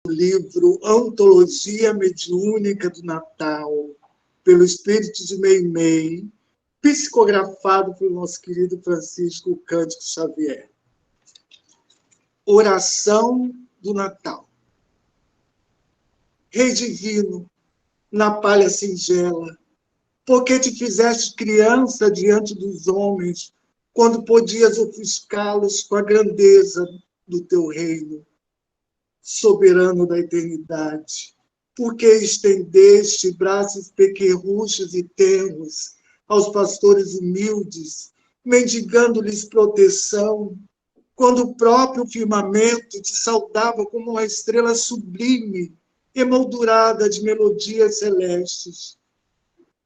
livro Antologia Mediúnica do Natal, pelo Espírito de Meimei, psicografado pelo nosso querido Francisco Cândido Xavier. Oração do Natal. Rei divino, na palha singela, porque te fizeste criança diante dos homens, quando podias ofuscá-los com a grandeza do teu reino, soberano da eternidade, porque estendeste braços pequerruchos e tenros aos pastores humildes, mendigando-lhes proteção, quando o próprio firmamento te saudava como uma estrela sublime, emoldurada de melodias celestes.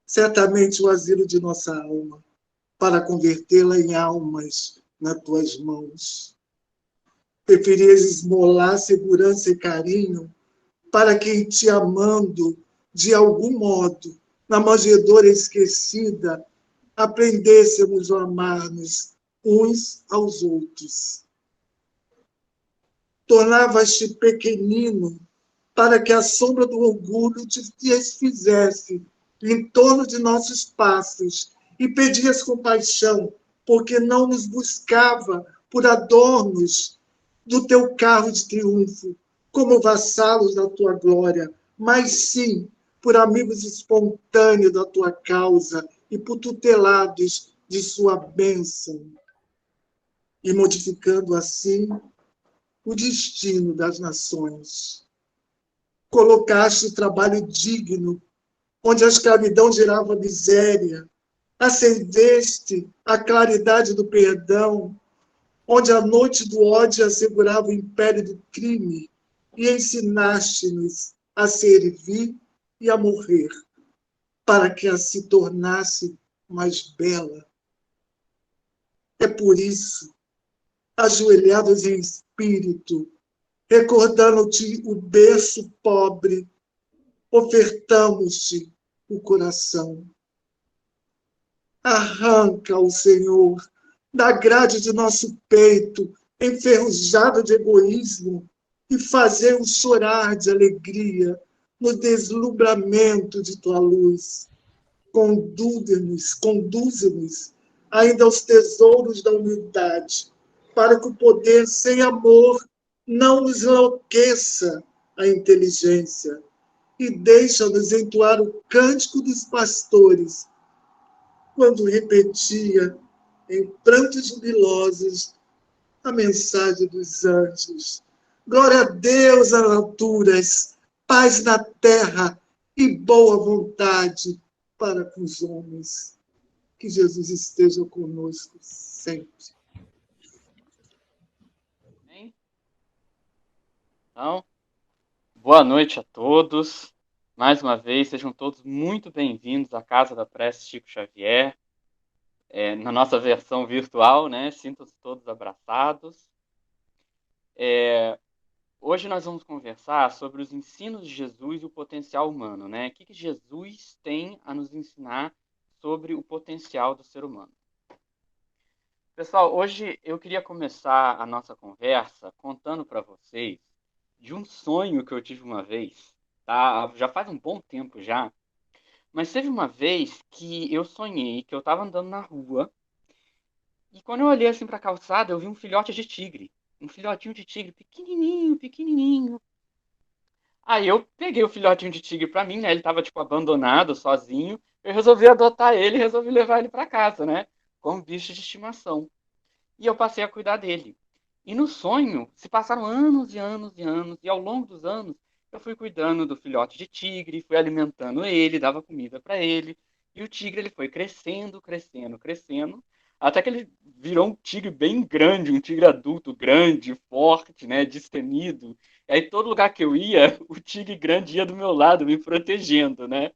Certamente o asilo de nossa alma, para convertê-la em almas nas tuas mãos. Preferias esmolar segurança e carinho para que, te amando de algum modo, na manjedoura esquecida, aprendêssemos a amar-nos uns aos outros. Tornavas-te pequenino para que a sombra do orgulho te desfizesse em torno de nossos passos e pedias compaixão, porque não nos buscava por adornos do teu carro de triunfo, como vassalos da tua glória, mas sim por amigos espontâneos da tua causa e por tutelados de sua bênção, e modificando assim o destino das nações. Colocaste o trabalho digno, onde a escravidão gerava miséria, acendeste a claridade do perdão, onde a noite do ódio assegurava o império do crime, e ensinaste-nos a servir e a morrer, para que a se tornasse mais bela. É por isso, ajoelhados em espírito, recordando-te o berço pobre, ofertamos-te o coração. Arranca-o, Senhor, da grade de nosso peito, enferrujado de egoísmo, e fazemos chorar de alegria no deslumbramento de tua luz. Conduze-nos ainda aos tesouros da humildade, para que o poder sem amor não nos enlouqueça a inteligência, e deixa-nos entoar o cântico dos pastores, quando repetia, em prantos jubilosos, a mensagem dos anjos. Glória a Deus nas alturas, paz na terra e boa vontade para com os homens. Que Jesus esteja conosco sempre. Então, boa noite a todos. Mais uma vez, sejam todos muito bem-vindos à Casa da Prece Chico Xavier, na nossa versão virtual, né? Sintam-se todos abraçados. Hoje nós vamos conversar sobre os ensinos de Jesus e o potencial humano, né? O que Jesus tem a nos ensinar sobre o potencial do ser humano. Pessoal, hoje eu queria começar a nossa conversa contando para vocês de um sonho que eu tive uma vez, tá? Já faz um bom tempo já, mas teve uma vez que eu sonhei que eu estava andando na rua e quando eu olhei assim para a calçada, eu vi um filhote de tigre, um filhotinho de tigre pequenininho, pequenininho. Aí eu peguei o filhotinho de tigre para mim, né? Ele estava tipo abandonado, sozinho. Eu resolvi adotar ele, resolvi levar ele para casa, né? Como bicho de estimação. E eu passei a cuidar dele. E no sonho, se passaram anos e anos e anos, e ao longo dos anos, eu fui cuidando do filhote de tigre, fui alimentando ele, dava comida para ele, e o tigre ele foi crescendo, crescendo, crescendo, até que ele virou um tigre bem grande, um tigre adulto grande, forte, né, destemido. E aí todo lugar que eu ia, o tigre grande ia do meu lado, me protegendo, né?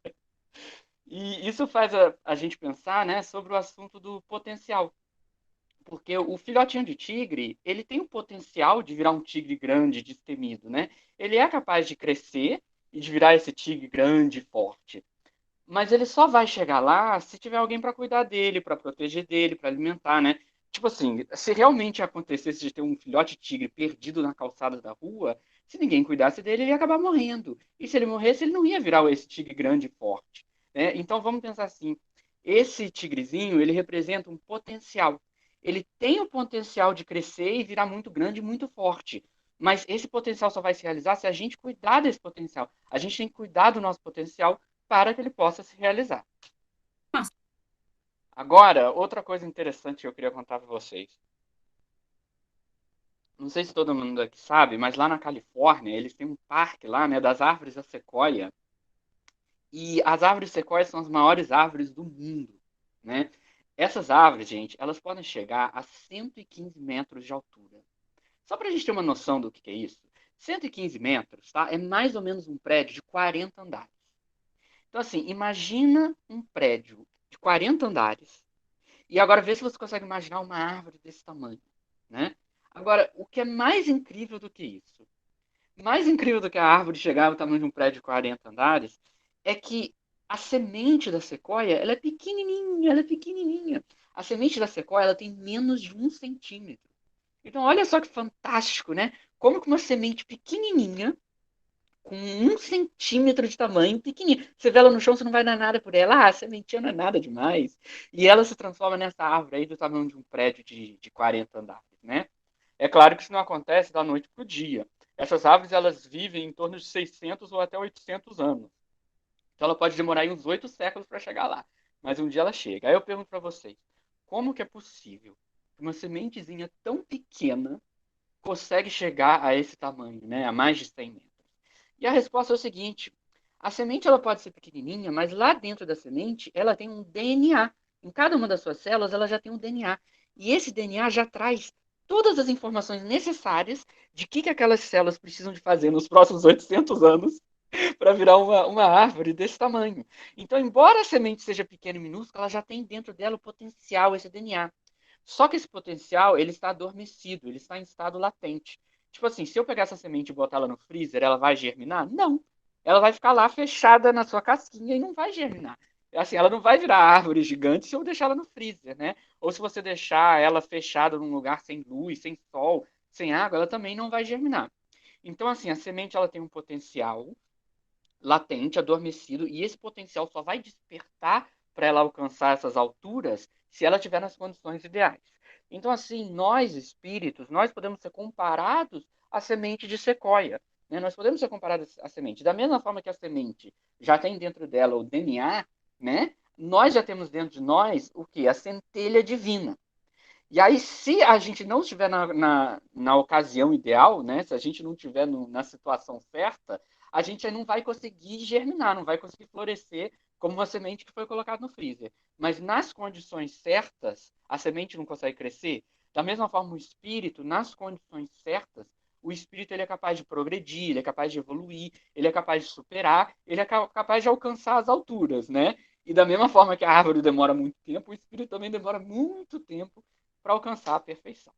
E isso faz a gente pensar, né, sobre o assunto do potencial. Porque o filhotinho de tigre, ele tem o potencial de virar um tigre grande, destemido, né? Ele é capaz de crescer e de virar esse tigre grande e forte. Mas ele só vai chegar lá se tiver alguém para cuidar dele, para proteger dele, para alimentar, né? Tipo assim, se realmente acontecesse de ter um filhote de tigre perdido na calçada da rua, Se ninguém cuidasse dele, ele ia acabar morrendo. E se ele morresse, ele não ia virar esse tigre grande e forte, né? Então vamos pensar assim, esse tigrezinho, ele representa um potencial. Ele tem o potencial de crescer e virar muito grande e muito forte. Mas esse potencial só vai se realizar se a gente cuidar desse potencial. A gente tem que cuidar do nosso potencial para que ele possa se realizar. Agora, outra coisa interessante que eu queria contar para vocês. Não sei se todo mundo aqui sabe, mas lá na Califórnia, eles têm um parque lá, né, das árvores da sequoia. E as árvores sequoia são as maiores árvores do mundo, né? Essas árvores, gente, elas podem chegar a 115 metros de altura. Só para a gente ter uma noção do que é isso, 115 metros, tá? É mais ou menos um prédio de 40 andares. Então, assim, imagina um prédio de 40 andares e agora vê se você consegue imaginar uma árvore desse tamanho, né? Agora, o que é mais incrível do que isso? Mais incrível do que a árvore chegar ao tamanho de um prédio de 40 andares é que a semente da sequoia, ela é pequenininha, ela é pequenininha. A semente da sequoia, ela tem menos de 1 centímetro. Então, olha só que fantástico, né? Como que uma semente pequenininha, com 1 centímetro de tamanho, pequenininha, você vê ela no chão, você não vai dar nada por ela. Ah, a sementinha não é nada demais. E ela se transforma nessa árvore aí do tamanho de um prédio de 40 andares, né? É claro que isso não acontece da noite para o dia. Essas aves elas vivem em torno de 600 ou até 800 anos. Então ela pode demorar aí uns 8 séculos para chegar lá. Mas um dia ela chega. Aí eu pergunto para vocês, como que é possível que uma sementezinha tão pequena consegue chegar a esse tamanho, né? A mais de 100 metros? E a resposta é o seguinte, a semente ela pode ser pequenininha, mas lá dentro da semente ela tem um DNA. Em cada uma das suas células ela já tem um DNA. E esse DNA já traz todas as informações necessárias de que aquelas células precisam de fazer nos próximos 800 anos para virar uma árvore desse tamanho. Então, embora a semente seja pequena e minúscula, ela já tem dentro dela o potencial, esse DNA. Só que esse potencial, ele está adormecido, ele está em estado latente. Tipo assim, se eu pegar essa semente e botar ela no freezer, ela vai germinar? Não. Ela vai ficar lá fechada na sua casquinha e não vai germinar. Assim, ela não vai virar árvore gigante se eu deixar ela no freezer, né? Ou se você deixar ela fechada num lugar sem luz, sem sol, sem água, ela também não vai germinar. Então, assim, a semente ela tem um potencial latente, adormecido, e esse potencial só vai despertar para ela alcançar essas alturas se ela estiver nas condições ideais. Então, assim, nós espíritos, nós podemos ser comparados à semente de sequoia. Né? Nós podemos ser comparados à semente. Da mesma forma que a semente já tem dentro dela o DNA, né? Nós já temos dentro de nós o que? A centelha divina. E aí, se a gente não estiver na ocasião ideal, né? Se a gente não estiver na situação certa, a gente aí não vai conseguir germinar, não vai conseguir florescer como uma semente que foi colocada no freezer. Mas nas condições certas, a semente não consegue crescer. Da mesma forma, o espírito, nas condições certas, o espírito ele é capaz de progredir, ele é capaz de evoluir, ele é capaz de superar, ele é capaz de alcançar as alturas, né? E da mesma forma que a árvore demora muito tempo, o espírito também demora muito tempo para alcançar a perfeição.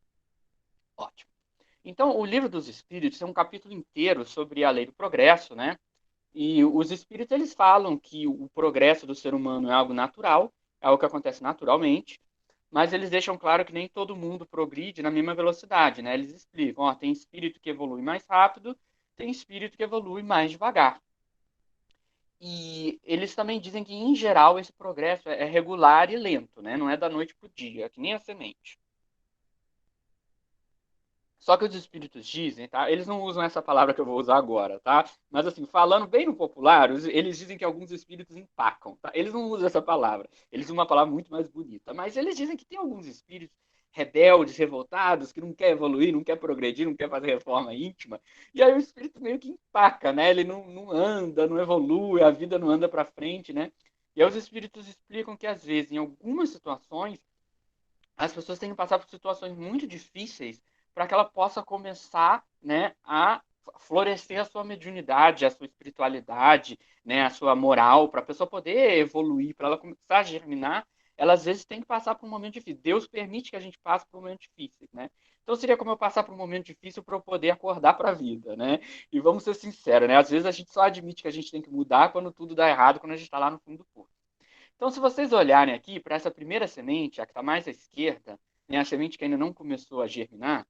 Ótimo. Então, o livro dos Espíritos é um capítulo inteiro sobre a lei do progresso, né? E os Espíritos eles falam que o progresso do ser humano é algo natural, é algo que acontece naturalmente, mas eles deixam claro que nem todo mundo progride na mesma velocidade, né? Eles explicam, ó, tem espírito que evolui mais rápido, tem espírito que evolui mais devagar. E eles também dizem que, em geral, esse progresso é regular e lento, né? Não é da noite para o dia, que nem a semente. Só que os espíritos dizem, tá? Eles não usam essa palavra que eu vou usar agora, tá? Mas assim, falando bem no popular, eles dizem que alguns espíritos empacam, tá? Eles não usam essa palavra. Eles usam uma palavra muito mais bonita. Mas eles dizem que tem alguns espíritos rebeldes, revoltados, que não quer evoluir, não quer progredir, não quer fazer reforma íntima. E aí o espírito meio que empaca, né? Ele não anda, não evolui, a vida não anda para frente, né? E aí os espíritos explicam que às vezes, em algumas situações, as pessoas têm que passar por situações muito difíceis para que ela possa começar, né, a florescer a sua mediunidade, a sua espiritualidade, né, a sua moral, para a pessoa poder evoluir, para ela começar a germinar, ela às vezes tem que passar por um momento difícil. Deus permite que a gente passe por um momento difícil, né? Então seria como eu passar por um momento difícil para eu poder acordar para a vida, né? E vamos ser sinceros, né? Às vezes a gente só admite que a gente tem que mudar quando tudo dá errado, quando a gente está lá no fundo do poço. Então, se vocês olharem aqui para essa primeira semente, a que está mais à esquerda, né, a semente que ainda não começou a germinar,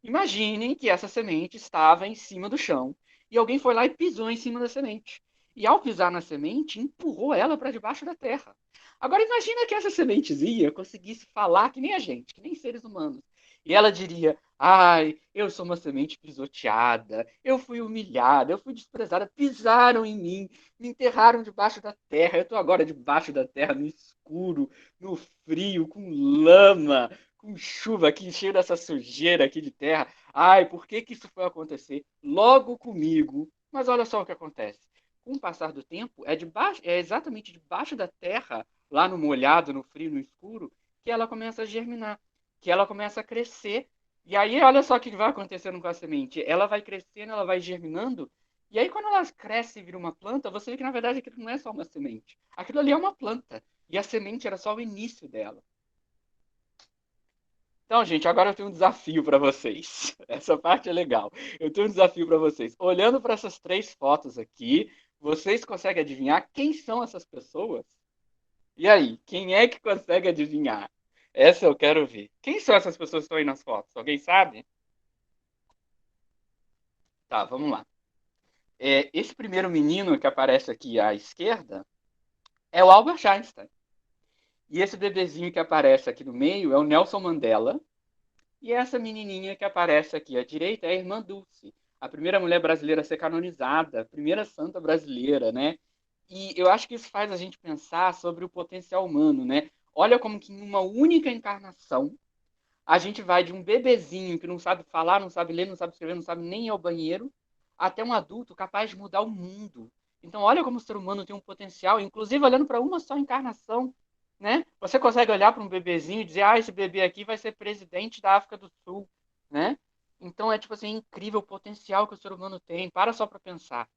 Imaginem que essa semente estava em cima do chão e alguém foi lá e pisou em cima da semente. E ao pisar na semente, empurrou ela para debaixo da terra. Agora imagina que essa sementezinha conseguisse falar que nem a gente, que nem seres humanos. E ela diria: ai, eu sou uma semente pisoteada, eu fui humilhada, eu fui desprezada, pisaram em mim, me enterraram debaixo da terra, eu estou agora debaixo da terra, no escuro, no frio, com lama, com chuva aqui, cheio dessa sujeira aqui de terra. Ai, por que que isso foi acontecer logo comigo? Mas olha só o que acontece. Com o passar do tempo, é exatamente debaixo da terra, lá no molhado, no frio, no escuro, que ela começa a germinar, que ela começa a crescer. E aí, olha só o que vai acontecendo com a semente. Ela vai crescendo, ela vai germinando, e aí, quando ela cresce e vira uma planta, você vê que, na verdade, aquilo não é só uma semente. Aquilo ali é uma planta. E a semente era só o início dela. Então, gente, agora eu tenho um desafio para vocês. Essa parte é legal. Eu tenho um desafio para vocês. Olhando para essas três fotos aqui, vocês conseguem adivinhar quem são essas pessoas? E aí, quem é que consegue adivinhar? Essa eu quero ver. Quem são essas pessoas que estão aí nas fotos? Alguém sabe? Tá, vamos lá. Esse primeiro menino que aparece aqui à esquerda é o Albert Einstein. E esse bebezinho que aparece aqui no meio é o Nelson Mandela. E essa menininha que aparece aqui à direita é a irmã Dulce, a primeira mulher brasileira a ser canonizada, a primeira santa brasileira, né? E eu acho que isso faz a gente pensar sobre o potencial humano, né? Olha como que em uma única encarnação a gente vai de um bebezinho que não sabe falar, não sabe ler, não sabe escrever, não sabe nem ir ao banheiro, até um adulto capaz de mudar o mundo. Então, olha como o ser humano tem um potencial, inclusive olhando para uma só encarnação, né? Você consegue olhar para um bebezinho e dizer, ah, esse bebê aqui vai ser presidente da África do Sul, né? Então, é tipo assim, incrível o potencial que o ser humano tem. Para só para pensar.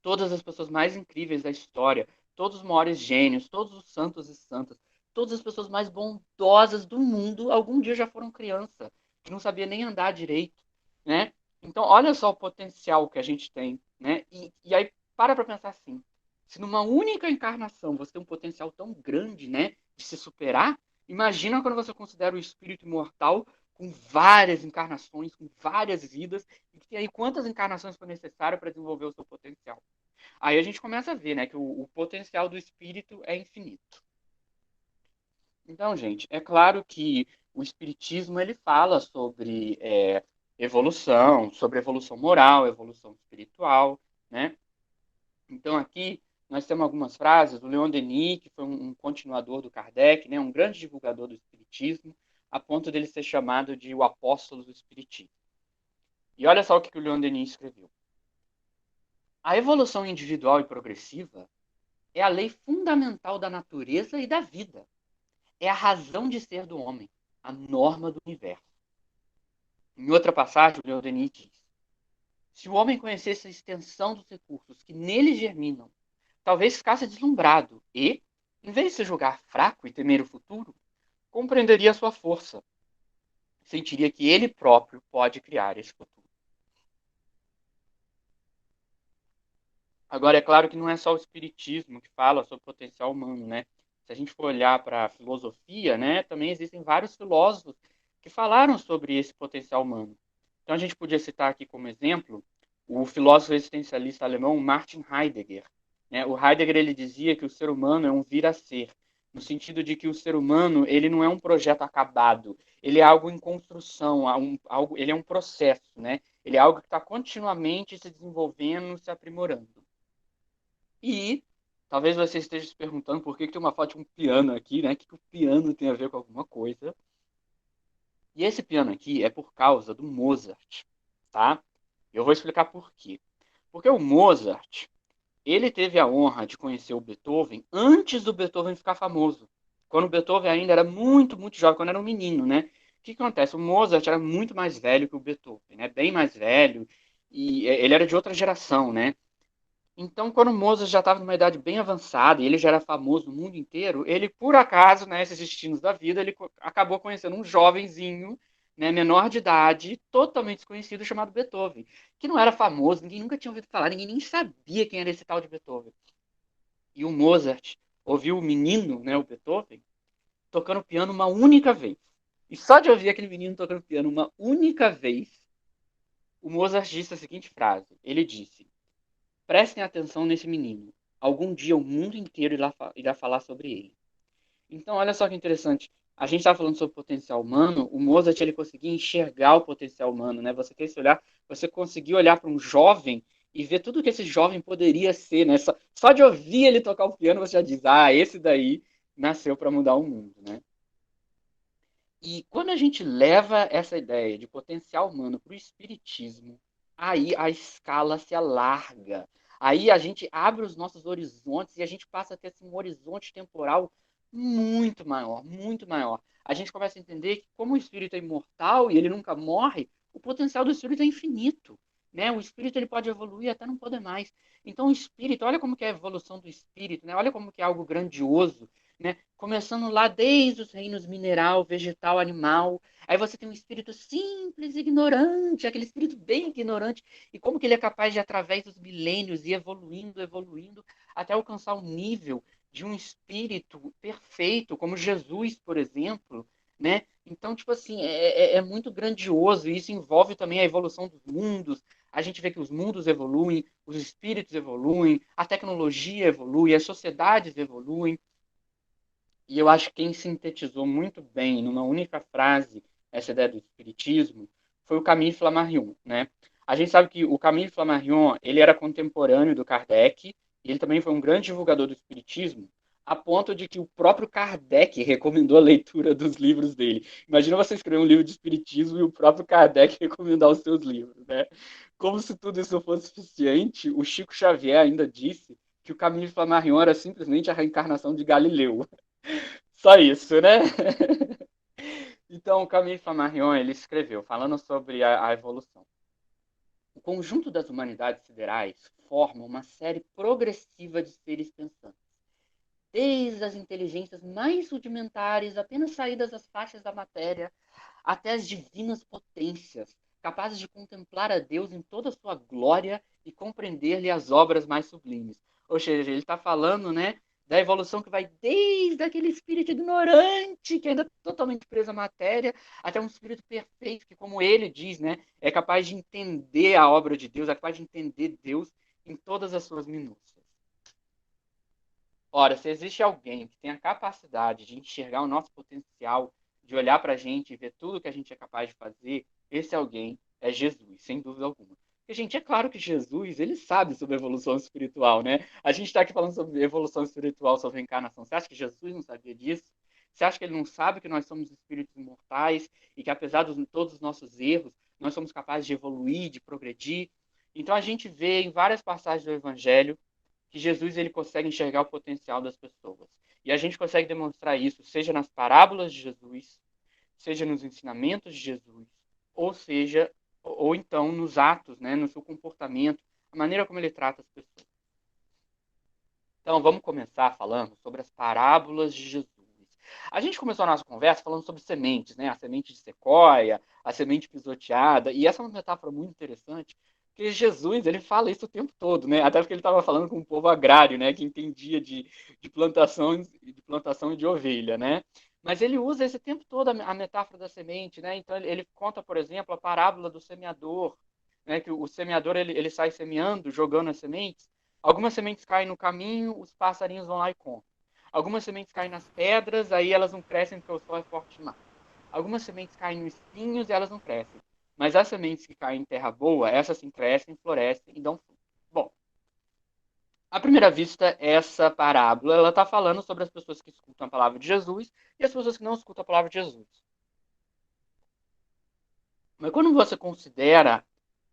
Todas as pessoas mais incríveis da história, todos os maiores gênios, todos os santos e santas, todas as pessoas mais bondosas do mundo, algum dia já foram criança, que não sabia nem andar direito, né? Então, olha só o potencial que a gente tem, né? E aí, para pensar assim, se numa única encarnação você tem um potencial tão grande, né, de se superar, imagina quando você considera o espírito imortal com várias encarnações, com várias vidas, e aí quantas encarnações foi necessário para desenvolver o seu potencial. Aí a gente começa a ver, né, que o potencial do espírito é infinito. Então, gente, é claro que o espiritismo ele fala sobre evolução, sobre evolução moral, evolução espiritual, né? Então aqui nós temos algumas frases do Leon Denis, que foi um continuador do Kardec, né, um grande divulgador do espiritismo, a ponto dele ser chamado de o apóstolo do espiritismo. E olha só o que o Leon Denis escreveu. A evolução individual e progressiva é a lei fundamental da natureza e da vida. É a razão de ser do homem, a norma do universo. Em outra passagem, o Leon Denis diz: se o homem conhecesse a extensão dos recursos que nele germinam, talvez ficasse deslumbrado e, em vez de se julgar fraco e temer o futuro, compreenderia a sua força. Sentiria que ele próprio pode criar esse futuro. Agora, é claro que não é só o espiritismo que fala sobre o potencial humano, né? Se a gente for olhar para a filosofia, né, também existem vários filósofos que falaram sobre esse potencial humano. Então, a gente podia citar aqui como exemplo o filósofo existencialista alemão Martin Heidegger, né? O Heidegger ele dizia que o ser humano é um vir a ser, no sentido de que o ser humano ele não é um projeto acabado, ele é algo em construção, ele é um processo, né? Ele é algo que está continuamente se desenvolvendo, se aprimorando. E talvez você esteja se perguntando por que tem uma foto de um piano aqui, né? O que o piano tem a ver com alguma coisa? E esse piano aqui é por causa do Mozart, tá? Eu vou explicar por quê. Porque o Mozart, ele teve a honra de conhecer o Beethoven antes do Beethoven ficar famoso. Quando o Beethoven ainda era muito, muito jovem, quando era um menino, né? O que acontece? O Mozart era muito mais velho que o Beethoven, né? Bem mais velho. E ele era de outra geração, né? Então, quando o Mozart já estava numa idade bem avançada e ele já era famoso no mundo inteiro, ele, por acaso, né, esses destinos da vida, ele acabou conhecendo um jovenzinho, né, menor de idade, totalmente desconhecido, chamado Beethoven, que não era famoso, ninguém nunca tinha ouvido falar, ninguém nem sabia quem era esse tal de Beethoven. E o Mozart ouviu o menino, né, o Beethoven, tocando piano uma única vez. E só de ouvir aquele menino tocando piano uma única vez, o Mozart disse a seguinte frase. Ele disse: prestem atenção nesse menino. Algum dia o mundo inteiro irá falar sobre ele. Então, olha só que interessante. A gente estava falando sobre potencial humano. O Mozart ele conseguia enxergar o potencial humano, né? Você tem esse olhar, você conseguiu olhar para um jovem e ver tudo que esse jovem poderia ser, né? Só de ouvir ele tocar o piano, você já diz: ah, esse daí nasceu para mudar o mundo, né? E quando a gente leva essa ideia de potencial humano para o espiritismo, aí a escala se alarga. Aí a gente abre os nossos horizontes e a gente passa a ter assim, um horizonte temporal muito maior, muito maior. A gente começa a entender que como o espírito é imortal e ele nunca morre, o potencial do espírito é infinito, né? O espírito ele pode evoluir até não poder mais. Então o espírito, olha como que é a evolução do espírito, né? Olha como que é algo grandioso, né? Começando lá desde os reinos mineral, vegetal, animal. Aí você tem um espírito simples, ignorante, aquele espírito bem ignorante, e como que ele é capaz de, através dos milênios, ir evoluindo, evoluindo, até alcançar o nível de um espírito perfeito, como Jesus, por exemplo, né? Então, tipo assim, é muito grandioso, e isso envolve também a evolução dos mundos. A gente vê que os mundos evoluem, os espíritos evoluem, a tecnologia evolui, as sociedades evoluem. E eu acho que quem sintetizou muito bem, numa única frase, essa ideia do espiritismo, foi o Camille Flammarion, né? A gente sabe que o Camille Flammarion, ele era contemporâneo do Kardec, e ele também foi um grande divulgador do espiritismo, a ponto de que o próprio Kardec recomendou a leitura dos livros dele. Imagina você escrever um livro de espiritismo e o próprio Kardec recomendar os seus livros, né? Como se tudo isso fosse suficiente, o Chico Xavier ainda disse que o Camille Flammarion era simplesmente a reencarnação de Galileu. Só isso, né? Então, o Camille Flammarion, ele escreveu, falando sobre a evolução. O conjunto das humanidades siderais forma uma série progressiva de seres pensantes, desde as inteligências mais rudimentares, apenas saídas das faixas da matéria, até as divinas potências, capazes de contemplar a Deus em toda a sua glória e compreender-lhe as obras mais sublimes. Ou seja, ele está falando, né, da evolução que vai desde aquele espírito ignorante, que ainda é totalmente preso à matéria, até um espírito perfeito, que, como ele diz, né, é capaz de entender a obra de Deus, é capaz de entender Deus em todas as suas minúcias. Ora, se existe alguém que tem a capacidade de enxergar o nosso potencial, de olhar para a gente e ver tudo que a gente é capaz de fazer, esse alguém é Jesus, sem dúvida alguma. Porque, gente, é claro que Jesus, ele sabe sobre evolução espiritual, né? A gente está aqui falando sobre evolução espiritual, sobre reencarnação. Você acha que Jesus não sabia disso? Você acha que ele não sabe que nós somos espíritos imortais e que, apesar de todos os nossos erros, nós somos capazes de evoluir, de progredir? Então, a gente vê em várias passagens do Evangelho que Jesus ele consegue enxergar o potencial das pessoas. E a gente consegue demonstrar isso, seja nas parábolas de Jesus, seja nos ensinamentos de Jesus, ou seja, ou então nos atos, né, no seu comportamento, a maneira como ele trata as pessoas. Então, vamos começar falando sobre as parábolas de Jesus. A gente começou a nossa conversa falando sobre sementes, né? A semente de sequoia, a semente pisoteada, e essa é uma metáfora muito interessante, porque Jesus, ele fala isso o tempo todo, né? Até porque ele estava falando com um povo agrário, né? Que entendia de plantação e de ovelha, né? Mas ele usa esse tempo todo a metáfora da semente, né? Então ele conta, por exemplo, a parábola do semeador, né? Que o semeador ele sai semeando, jogando as sementes. Algumas sementes caem no caminho, os passarinhos vão lá e comem. Algumas sementes caem nas pedras, aí elas não crescem porque o sol é forte demais. Algumas sementes caem nos espinhos e elas não crescem. Mas as sementes que caem em terra boa, essas sim crescem, florescem e dão fruto. Bom, à primeira vista, essa parábola ela está falando sobre as pessoas que escutam a palavra de Jesus e as pessoas que não escutam a palavra de Jesus. Mas quando você considera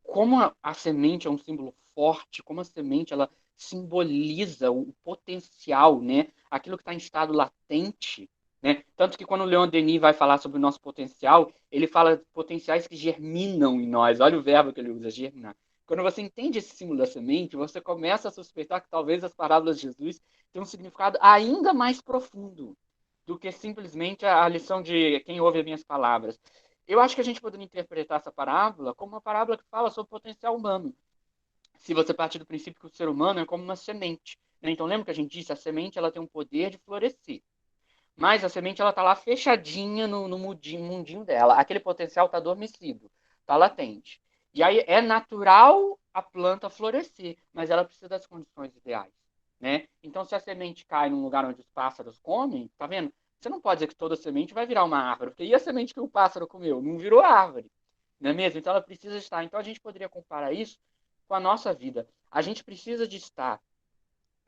como a semente é um símbolo forte, como a semente ela simboliza o potencial, né? Aquilo que está em estado latente, né? Tanto que quando o Leon Denis vai falar sobre o nosso potencial, ele fala de potenciais que germinam em nós. Olha o verbo que ele usa, germinar. Quando você entende esse símbolo da semente, você começa a suspeitar que talvez as parábolas de Jesus tenham um significado ainda mais profundo do que simplesmente a lição de quem ouve as minhas palavras. Eu acho que a gente poderia interpretar essa parábola como uma parábola que fala sobre o potencial humano. Se você partir do princípio que o ser humano é como uma semente, né? Então lembra que a gente disse, a semente ela tem um poder de florescer. Mas a semente ela está lá fechadinha no mundinho dela. Aquele potencial está adormecido, está latente. E aí é natural a planta florescer, mas ela precisa das condições ideais, né? Então, se a semente cai num lugar onde os pássaros comem, tá vendo? Você não pode dizer que toda semente vai virar uma árvore, porque e a semente que o pássaro comeu? Não virou árvore, não é mesmo? Então, ela precisa estar. Então, a gente poderia comparar isso com a nossa vida. A gente precisa de estar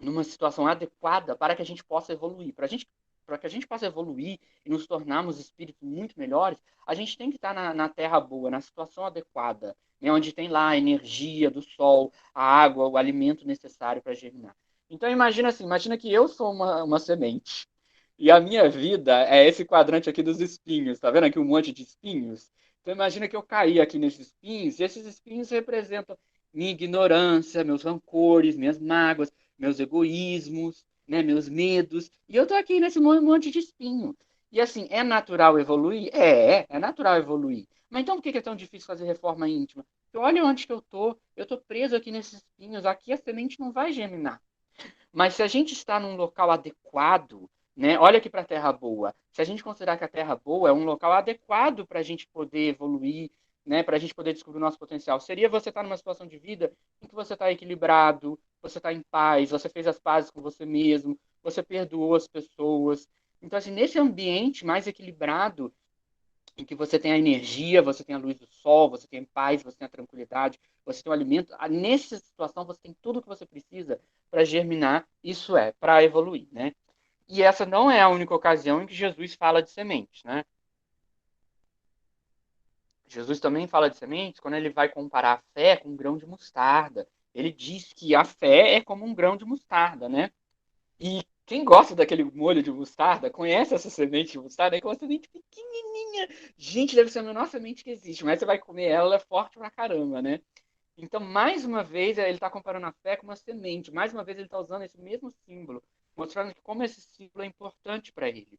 numa situação adequada para que a gente possa evoluir. Para que a gente possa evoluir e nos tornarmos espíritos muito melhores, a gente tem que estar na terra boa, na situação adequada, né, onde tem lá a energia do sol, a água, o alimento necessário para germinar. Então imagina assim, imagina que eu sou uma semente e a minha vida é esse quadrante aqui dos espinhos, tá vendo aqui um monte de espinhos? Então imagina que eu caí aqui nesses espinhos e esses espinhos representam minha ignorância, meus rancores, minhas mágoas, meus egoísmos, né, meus medos. E eu tô aqui nesse monte de espinho. E assim, é natural evoluir? É natural evoluir. Mas então por que é tão difícil fazer reforma íntima? Porque olha onde que eu tô preso aqui nesses espinhos, aqui a semente não vai germinar. Mas se a gente está num local adequado, né? Olha aqui para a Terra Boa. Se a gente considerar que a Terra Boa é um local adequado para a gente poder evoluir, né? Para a gente poder descobrir o nosso potencial, seria você estar numa situação de vida em que você está equilibrado, você está em paz, você fez as pazes com você mesmo, você perdoou as pessoas. Então, assim, nesse ambiente mais equilibrado, em que você tem a energia, você tem a luz do sol, você tem paz, você tem a tranquilidade, você tem o alimento. Nessa situação, você tem tudo o que você precisa para germinar, isso é, para evoluir, né? E essa não é a única ocasião em que Jesus fala de sementes, né? Jesus também fala de sementes quando ele vai comparar a fé com um grão de mostarda. Ele diz que a fé é como um grão de mostarda, né? E quem gosta daquele molho de mostarda, conhece essa semente de mostarda, é uma semente pequenininha. Gente, deve ser a menor semente que existe, mas você vai comer ela, ela é forte pra caramba, né? Então, mais uma vez, ele está comparando a fé com uma semente. Mais uma vez, ele está usando esse mesmo símbolo, mostrando que como esse símbolo é importante para ele.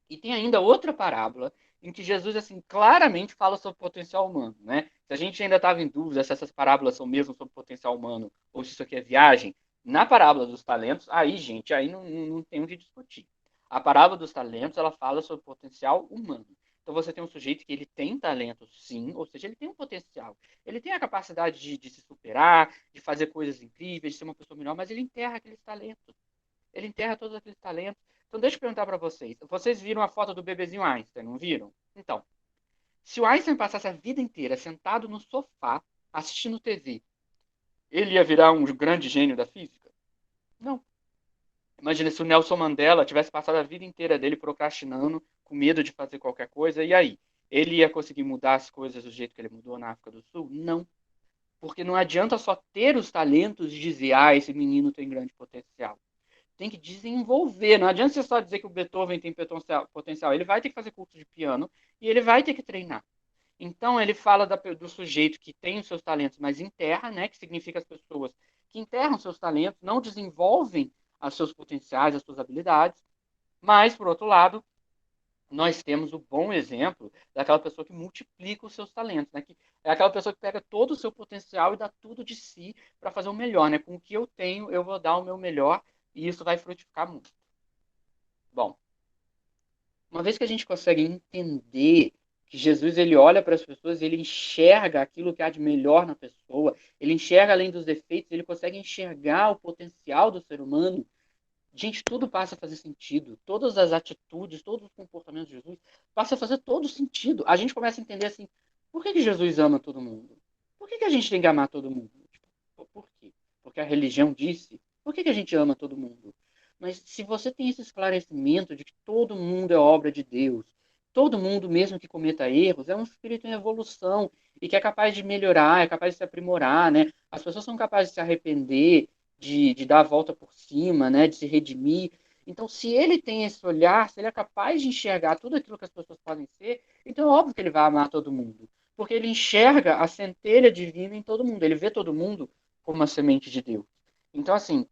E tem ainda outra parábola em que Jesus assim claramente fala sobre o potencial humano, né? Se a gente ainda estava em dúvida se essas parábolas são mesmo sobre o potencial humano ou se isso aqui é viagem, na parábola dos talentos, aí, gente, aí não tem o que discutir. A parábola dos talentos, ela fala sobre o potencial humano. Então você tem um sujeito que ele tem talento, sim, ou seja, ele tem um potencial. Ele tem a capacidade de se superar, de fazer coisas incríveis, de ser uma pessoa melhor, mas ele enterra aqueles talentos. Ele enterra todos aqueles talentos. Então, deixa eu perguntar para vocês. Vocês viram a foto do bebezinho Einstein, não viram? Então, se o Einstein passasse a vida inteira sentado no sofá, assistindo TV, ele ia virar um grande gênio da física? Não. Imagina se o Nelson Mandela tivesse passado a vida inteira dele procrastinando, com medo de fazer qualquer coisa, e aí? Ele ia conseguir mudar as coisas do jeito que ele mudou na África do Sul? Não. Porque não adianta só ter os talentos e dizer, esse menino tem grande potencial. Tem que desenvolver. Não adianta você só dizer que o Beethoven tem potencial. Ele vai ter que fazer curso de piano e ele vai ter que treinar. Então, ele fala do sujeito que tem os seus talentos, mas enterra, né? Que significa as pessoas que enterram seus talentos, não desenvolvem os seus potenciais, as suas habilidades. Mas, por outro lado, nós temos o bom exemplo daquela pessoa que multiplica os seus talentos, né? Que é aquela pessoa que pega todo o seu potencial e dá tudo de si para fazer o melhor, né? Com o que eu tenho, eu vou dar o meu melhor e isso vai frutificar muito. Bom, uma vez que a gente consegue entender que Jesus ele olha para as pessoas, ele enxerga aquilo que há de melhor na pessoa, ele enxerga além dos defeitos, ele consegue enxergar o potencial do ser humano. Gente, tudo passa a fazer sentido. Todas as atitudes, todos os comportamentos de Jesus passa a fazer todo sentido. A gente começa a entender assim, por que Jesus ama todo mundo? Por que a gente tem que amar todo mundo? Tipo, por quê? Porque a religião disse. Por que a gente ama todo mundo? Mas se você tem esse esclarecimento de que todo mundo é obra de Deus, todo mundo, mesmo que cometa erros, é um espírito em evolução e que é capaz de melhorar, é capaz de se aprimorar, né? As pessoas são capazes de se arrepender, de dar a volta por cima, né? De se redimir. Então, se ele tem esse olhar, se ele é capaz de enxergar tudo aquilo que as pessoas podem ser, então é óbvio que ele vai amar todo mundo. Porque ele enxerga a centelha divina em todo mundo. Ele vê todo mundo como uma semente de Deus. Então, assim,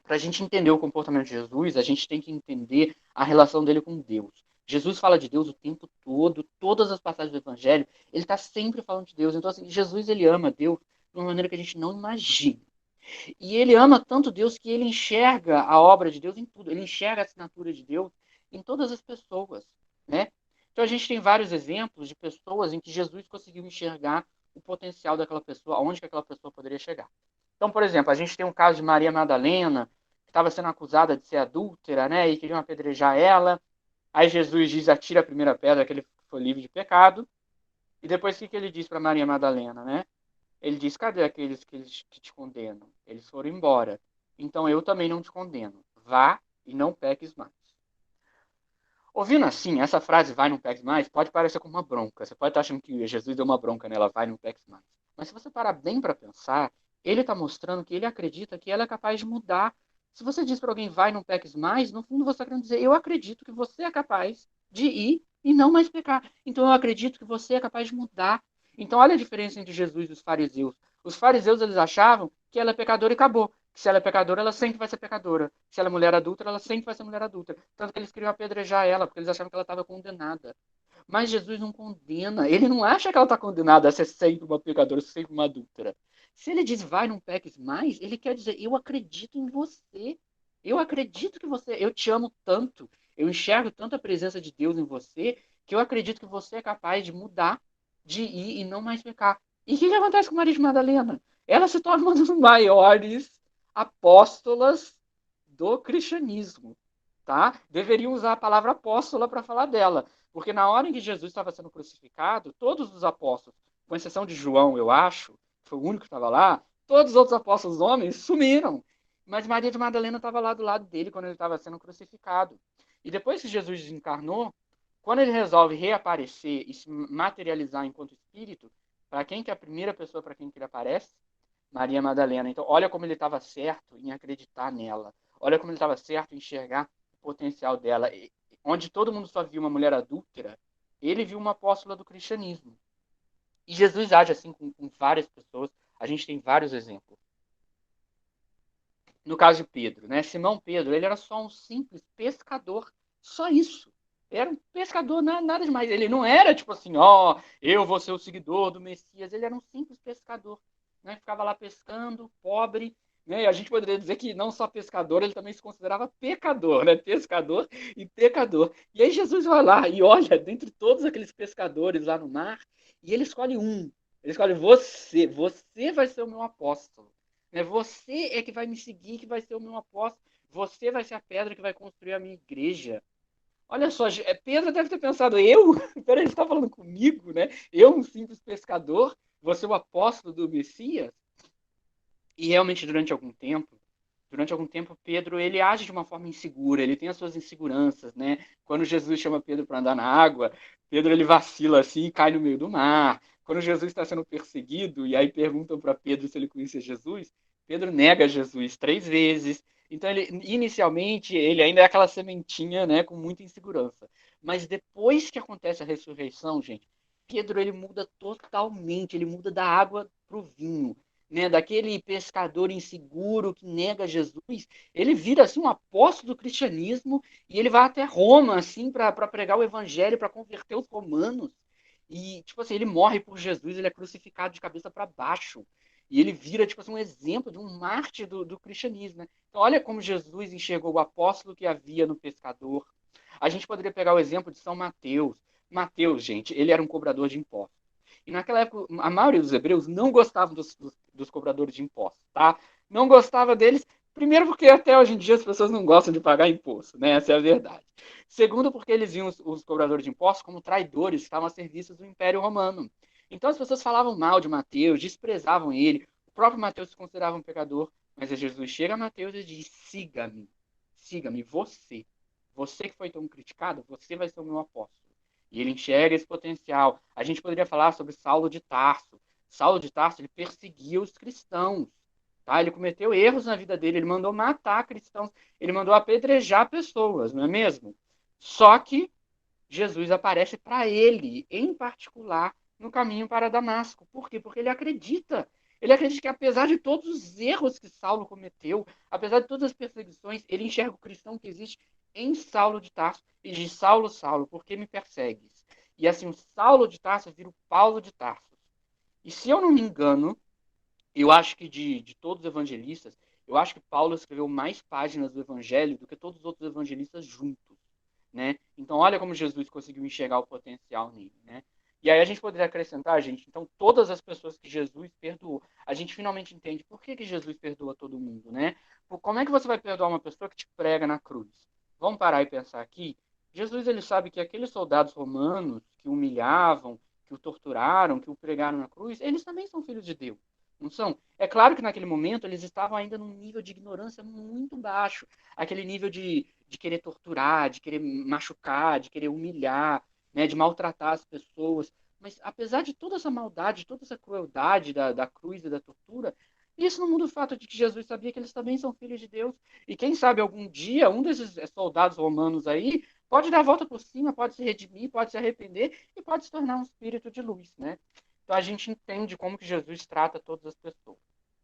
para a gente entender o comportamento de Jesus, a gente tem que entender a relação dele com Deus. Jesus fala de Deus o tempo todo, todas as passagens do Evangelho, ele está sempre falando de Deus. Então, assim, Jesus ele ama Deus de uma maneira que a gente não imagina. E ele ama tanto Deus que ele enxerga a obra de Deus em tudo. Ele enxerga a assinatura de Deus em todas as pessoas, né? Então a gente tem vários exemplos de pessoas em que Jesus conseguiu enxergar o potencial daquela pessoa, aonde que aquela pessoa poderia chegar. Então, por exemplo, a gente tem um caso de Maria Madalena, que estava sendo acusada de ser adúltera, né? E queriam apedrejar ela. Aí Jesus diz: atira a primeira pedra, que ele foi livre de pecado. E depois o que ele diz para Maria Madalena, né? Ele diz: cadê aqueles que te condenam? Eles foram embora. Então eu também não te condeno. Vá e não peques mais. Ouvindo assim, essa frase, vai, não peques mais, pode parecer como uma bronca. Você pode estar achando que Jesus deu uma bronca nela, vai, não peques mais. Mas se você parar bem para pensar, ele está mostrando que ele acredita que ela é capaz de mudar. Se você diz para alguém, vai, não peques mais, no fundo você está querendo dizer, eu acredito que você é capaz de ir e não mais pecar. Então eu acredito que você é capaz de mudar. Então olha a diferença entre Jesus e os fariseus. Os fariseus, eles achavam que ela é pecadora e acabou. Se ela é pecadora, ela sempre vai ser pecadora. Se ela é mulher adulta, ela sempre vai ser mulher adulta. Tanto que eles queriam apedrejar ela, porque eles achavam que ela estava condenada. Mas Jesus não condena. Ele não acha que ela está condenada a ser sempre uma pecadora, sempre uma adúltera. Se ele diz, vai, não peques mais, ele quer dizer, eu acredito em você. Eu acredito que você, eu te amo tanto, eu enxergo tanto a presença de Deus em você, que eu acredito que você é capaz de mudar, de ir e não mais pecar. E o que acontece com Maria de Madalena? Ela se torna uma das maiores apóstolas do cristianismo, tá? Deveriam usar a palavra apóstola para falar dela, porque na hora em que Jesus estava sendo crucificado, todos os apóstolos, com exceção de João, eu acho, que foi o único que estava lá, todos os outros apóstolos homens sumiram. Mas Maria de Madalena estava lá do lado dele quando ele estava sendo crucificado. E depois que Jesus desencarnou, quando ele resolve reaparecer e se materializar enquanto espírito, para quem que é a primeira pessoa para quem que ele aparece? Maria Madalena. Então, olha como ele estava certo em acreditar nela. Olha como ele estava certo em enxergar o potencial dela. Onde todo mundo só viu uma mulher adúltera, ele viu uma apóstola do cristianismo. E Jesus age assim com várias pessoas. A gente tem vários exemplos. No caso de Pedro, né? Simão Pedro, ele era só um simples pescador. Só isso. Era um pescador, nada demais. Ele não era tipo assim, ó, eu vou ser o seguidor do Messias. Ele era um simples pescador, né? Ficava lá pescando, pobre, né? E a gente poderia dizer que não só pescador, ele também se considerava pecador, né? Pescador e pecador. E aí Jesus vai lá e olha dentre todos aqueles pescadores lá no mar e ele escolhe um. Ele escolhe você. Você vai ser o meu apóstolo. Né? Você é que vai me seguir, que vai ser o meu apóstolo. Você vai ser a pedra que vai construir a minha igreja. Olha só, Pedro deve ter pensado, eu? Peraí, ele está falando comigo, né? Eu, um simples pescador, vou ser o apóstolo do Messias? E realmente, durante algum tempo, Pedro, ele age de uma forma insegura, ele tem as suas inseguranças, né? Quando Jesus chama Pedro para andar na água, Pedro, ele vacila assim e cai no meio do mar. Quando Jesus está sendo perseguido, e aí perguntam para Pedro se ele conhecia Jesus, Pedro nega Jesus 3 vezes. Então, inicialmente, ele ainda é aquela sementinha, né, com muita insegurança. Mas depois que acontece a ressurreição, gente, Pedro, ele muda totalmente, ele muda da água para o vinho, né, daquele pescador inseguro que nega Jesus, ele vira assim um apóstolo do cristianismo e ele vai até Roma assim para pregar o evangelho, para converter os romanos. E tipo assim, ele morre por Jesus, ele é crucificado de cabeça para baixo. E ele vira tipo assim um exemplo de um mártir do cristianismo, né? Então olha como Jesus enxergou o apóstolo que havia no pescador. A gente poderia pegar o exemplo de São Mateus. Mateus, gente, ele era um cobrador de impostos. E naquela época, a maioria dos hebreus não gostavam dos cobradores de impostos, tá? Não gostava deles, primeiro porque até hoje em dia as pessoas não gostam de pagar imposto, né? Essa é a verdade. Segundo, porque eles viam os cobradores de impostos como traidores que estavam a serviço do Império Romano. Então as pessoas falavam mal de Mateus, desprezavam ele. O próprio Mateus se considerava um pecador, mas Jesus chega a Mateus e diz: siga-me, siga-me, você. Você que foi tão criticado, você vai ser o meu apóstolo. E ele enxerga esse potencial. A gente poderia falar sobre Saulo de Tarso. Saulo de Tarso, ele perseguia os cristãos. Tá? Ele cometeu erros na vida dele, ele mandou matar cristãos, ele mandou apedrejar pessoas, não é mesmo? Só que Jesus aparece para ele, em particular, no caminho para Damasco. Por quê? Porque ele acredita. Ele acredita que, apesar de todos os erros que Saulo cometeu, apesar de todas as perseguições, ele enxerga o cristão que existe em Saulo de Tarso e diz: Saulo, Saulo, por que me persegues? E assim, o Saulo de Tarso vira o Paulo de Tarso. E se eu não me engano, Eu acho que de todos os evangelistas, eu acho que Paulo escreveu mais páginas do evangelho do que todos os outros evangelistas juntos, né? Então, olha como Jesus conseguiu enxergar o potencial nele, né? E aí a gente poderia acrescentar, gente, então todas as pessoas que Jesus perdoou, a gente finalmente entende por que Jesus perdoa todo mundo, né? Como é que você vai perdoar uma pessoa que te prega na cruz? Vamos parar e pensar aqui. Jesus, ele sabe que aqueles soldados romanos que o humilhavam, que o torturaram, que o pregaram na cruz, eles também são filhos de Deus. Não são? É claro que naquele momento eles estavam ainda num nível de ignorância muito baixo. Aquele nível de querer torturar, de querer machucar, de querer humilhar, né, de maltratar as pessoas. Mas apesar de toda essa maldade, toda essa crueldade da cruz e da tortura, isso não muda o fato de que Jesus sabia que eles também são filhos de Deus. E quem sabe algum dia um desses soldados romanos aí pode dar a volta por cima, pode se redimir, pode se arrepender e pode se tornar um espírito de luz, né? Então a gente entende como que Jesus trata todas as pessoas.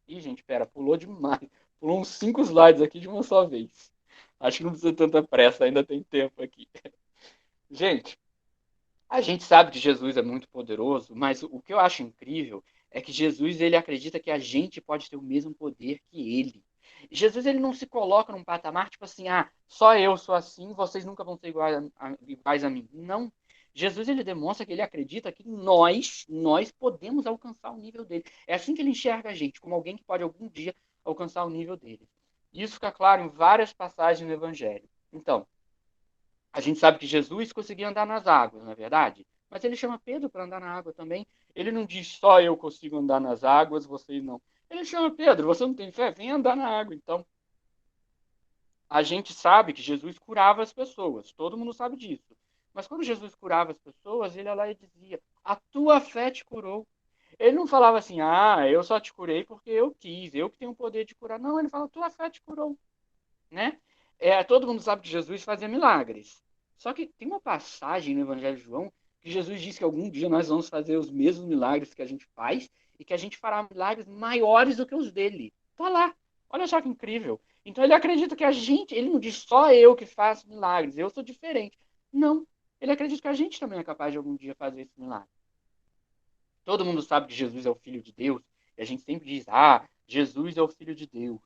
Ih, gente, pera, pulou demais. Pulou uns 5 slides aqui de uma só vez. Acho que não precisa de tanta pressa, ainda tem tempo aqui. Gente, a gente sabe que Jesus é muito poderoso, mas o que eu acho incrível é que Jesus ele acredita que a gente pode ter o mesmo poder que ele. Jesus ele não se coloca num patamar tipo assim, ah, só eu sou assim, vocês nunca vão ser iguais a mim. Não. Jesus ele demonstra que ele acredita que nós podemos alcançar o nível dele. É assim que ele enxerga a gente, como alguém que pode algum dia alcançar o nível dele. Isso fica claro em várias passagens do Evangelho. Então, a gente sabe que Jesus conseguia andar nas águas, não é verdade? Mas ele chama Pedro para andar na água também. Ele não diz só eu consigo andar nas águas, vocês não. Ele chama Pedro, você não tem fé? Vem andar na água. Então, a gente sabe que Jesus curava as pessoas, todo mundo sabe disso. Mas quando Jesus curava as pessoas, ele ia lá e dizia: a tua fé te curou. Ele não falava assim: ah, eu só te curei porque eu quis, eu que tenho o poder de curar. Não, ele fala: tua fé te curou, né? Todo mundo sabe que Jesus fazia milagres. Só que tem uma passagem no Evangelho de João que Jesus diz que algum dia nós vamos fazer os mesmos milagres que a gente faz e que a gente fará milagres maiores do que os dele. Tá lá. Olha só que incrível. Então ele acredita que a gente, ele não diz só eu que faço milagres, eu sou diferente. Não. Ele acredita que a gente também é capaz de algum dia fazer esse milagre. Todo mundo sabe que Jesus é o Filho de Deus e a gente sempre diz, ah, Jesus é o Filho de Deus.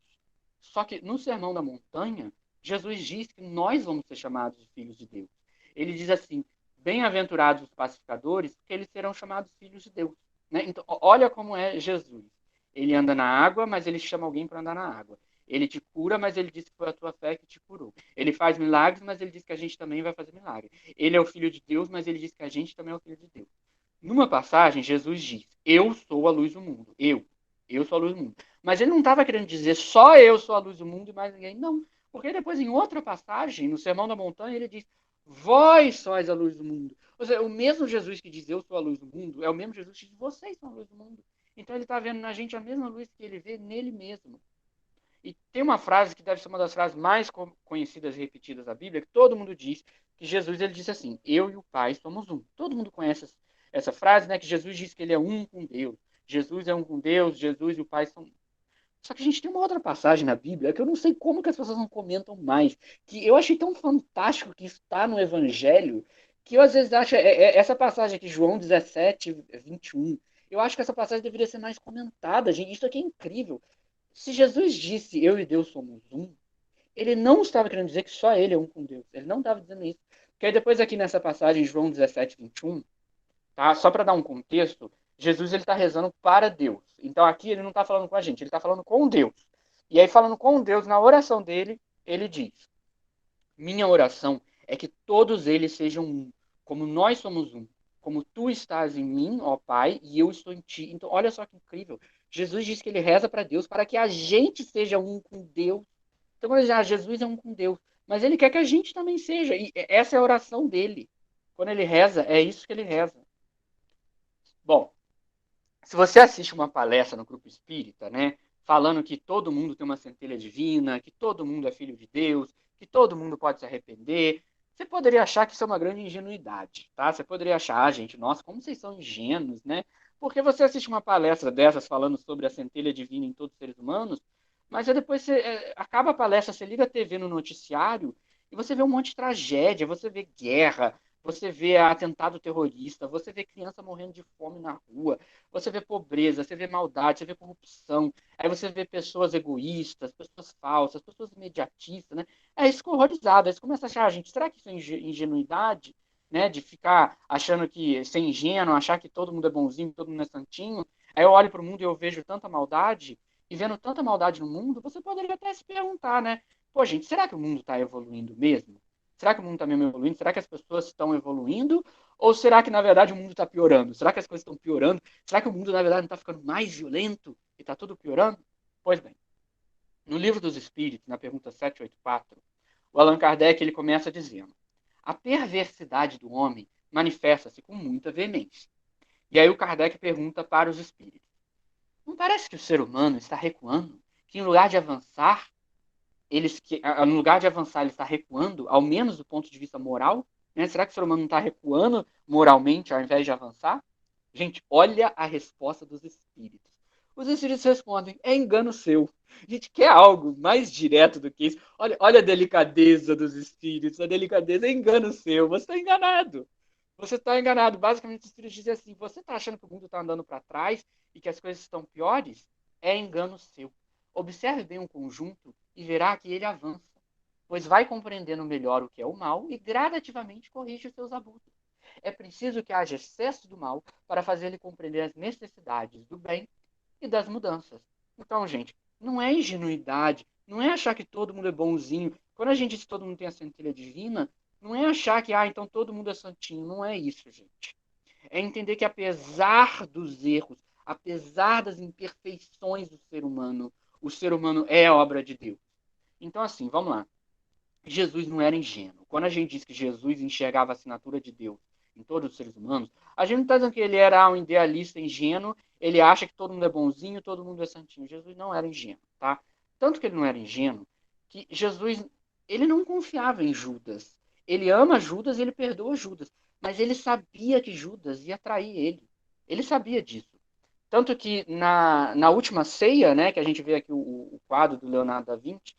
Só que no Sermão da Montanha, Jesus diz que nós vamos ser chamados de filhos de Deus. Ele diz assim: bem-aventurados os pacificadores, porque eles serão chamados filhos de Deus. Né? Então, olha como é Jesus. Ele anda na água, mas ele chama alguém para andar na água. Ele te cura, mas ele diz que foi a tua fé que te curou. Ele faz milagres, mas ele diz que a gente também vai fazer milagre. Ele é o Filho de Deus, mas ele diz que a gente também é o Filho de Deus. Numa passagem, Jesus diz: eu sou a luz do mundo. Eu sou a luz do mundo. Mas ele não estava querendo dizer só eu sou a luz do mundo e mais ninguém. Não. Porque depois, em outra passagem, no Sermão da Montanha, ele diz: vós sois a luz do mundo. Ou seja, o mesmo Jesus que diz eu sou a luz do mundo é o mesmo Jesus que diz vocês são a luz do mundo. Então ele está vendo na gente a mesma luz que ele vê nele mesmo. E tem uma frase que deve ser uma das frases mais conhecidas e repetidas da Bíblia, que todo mundo diz, que Jesus ele disse assim: eu e o Pai somos um. Todo mundo conhece essa frase, né? Que Jesus diz que ele é um com Deus. Jesus é um com Deus, Jesus e o Pai são um. Só que a gente tem uma outra passagem na Bíblia que eu não sei como que as pessoas não comentam mais, que eu achei tão fantástico que está no Evangelho, que eu às vezes acho, essa passagem aqui, João 17, 21, eu acho que essa passagem deveria ser mais comentada, gente, isso aqui é incrível. Se Jesus disse eu e Deus somos um, ele não estava querendo dizer que só ele é um com Deus, ele não estava dizendo isso. Porque aí depois aqui nessa passagem, João 17, 21, tá? Só para dar um contexto, Jesus ele está rezando para Deus. Então aqui ele não está falando com a gente, ele está falando com Deus. E aí falando com Deus, na oração dele, ele diz: minha oração é que todos eles sejam um, como nós somos um, como tu estás em mim, ó Pai, e eu estou em ti. Então olha só que incrível. Jesus diz que ele reza para Deus para que a gente seja um com Deus. Então quando ele diz, Jesus é um com Deus, mas ele quer que a gente também seja. E essa é a oração dele. Quando ele reza, é isso que ele reza. Bom, se você assiste uma palestra no grupo espírita, né, falando que todo mundo tem uma centelha divina, que todo mundo é filho de Deus, que todo mundo pode se arrepender, você poderia achar que isso é uma grande ingenuidade, tá? Você poderia achar, ah, gente, nossa, como vocês são ingênuos, né? Porque você assiste uma palestra dessas falando sobre a centelha divina em todos os seres humanos, mas aí depois acaba a palestra, você liga a TV no noticiário e você vê um monte de tragédia, você vê guerra, você vê atentado terrorista, você vê criança morrendo de fome na rua, você vê pobreza, você vê maldade, você vê corrupção, aí você vê pessoas egoístas, pessoas falsas, pessoas imediatistas, né? É isso horrorizado, aí você começa a achar, gente, será que isso é ingenuidade? Né, de ficar achando que ser ingênuo, achar que todo mundo é bonzinho, todo mundo é santinho. Aí eu olho para o mundo e eu vejo tanta maldade, e vendo tanta maldade no mundo, você poderia até se perguntar, né? Pô, gente, será que o mundo está evoluindo mesmo? Será que o mundo está mesmo evoluindo? Será que as pessoas estão evoluindo? Ou será que, na verdade, o mundo está piorando? Será que as coisas estão piorando? Será que o mundo, na verdade, não está ficando mais violento e está tudo piorando? Pois bem, no Livro dos Espíritos, na pergunta 784, o Allan Kardec ele começa dizendo: a perversidade do homem manifesta-se com muita veemência. E aí o Kardec pergunta para os espíritos: não parece que o ser humano está recuando? Que em lugar de avançar, no lugar de avançar, ele está recuando, ao menos do ponto de vista moral? Né? Será que o ser humano não está recuando moralmente ao invés de avançar? Gente, olha a resposta dos espíritos. Os espíritos respondem: é engano seu. A gente quer algo mais direto do que isso. Olha a delicadeza dos espíritos, a delicadeza é engano seu. Você está enganado. Você está enganado. Basicamente, os espíritos dizem assim: você está achando que o mundo está andando para trás e que as coisas estão piores? É engano seu. Observe bem o conjunto e verá que ele avança, pois vai compreendendo melhor o que é o mal e gradativamente corrige os seus abusos. É preciso que haja excesso do mal para fazer ele compreender as necessidades do bem e das mudanças. Então, gente, não é ingenuidade, não é achar que todo mundo é bonzinho. Quando a gente diz que todo mundo tem a centelha divina, não é achar que, então todo mundo é santinho. Não é isso, gente. É entender que apesar dos erros, apesar das imperfeições do ser humano, o ser humano é obra de Deus. Então, assim, vamos lá. Jesus não era ingênuo. Quando a gente diz que Jesus enxergava a assinatura de Deus em todos os seres humanos, a gente não está dizendo que ele era um idealista ingênuo, ele acha que todo mundo é bonzinho, todo mundo é santinho. Jesus não era ingênuo, tá? Tanto que ele não era ingênuo, que Jesus, ele não confiava em Judas. Ele ama Judas e ele perdoa Judas. Mas ele sabia que Judas ia trair ele. Ele sabia disso. Tanto que na última ceia, né, que a gente vê aqui o quadro do Leonardo da Vinci,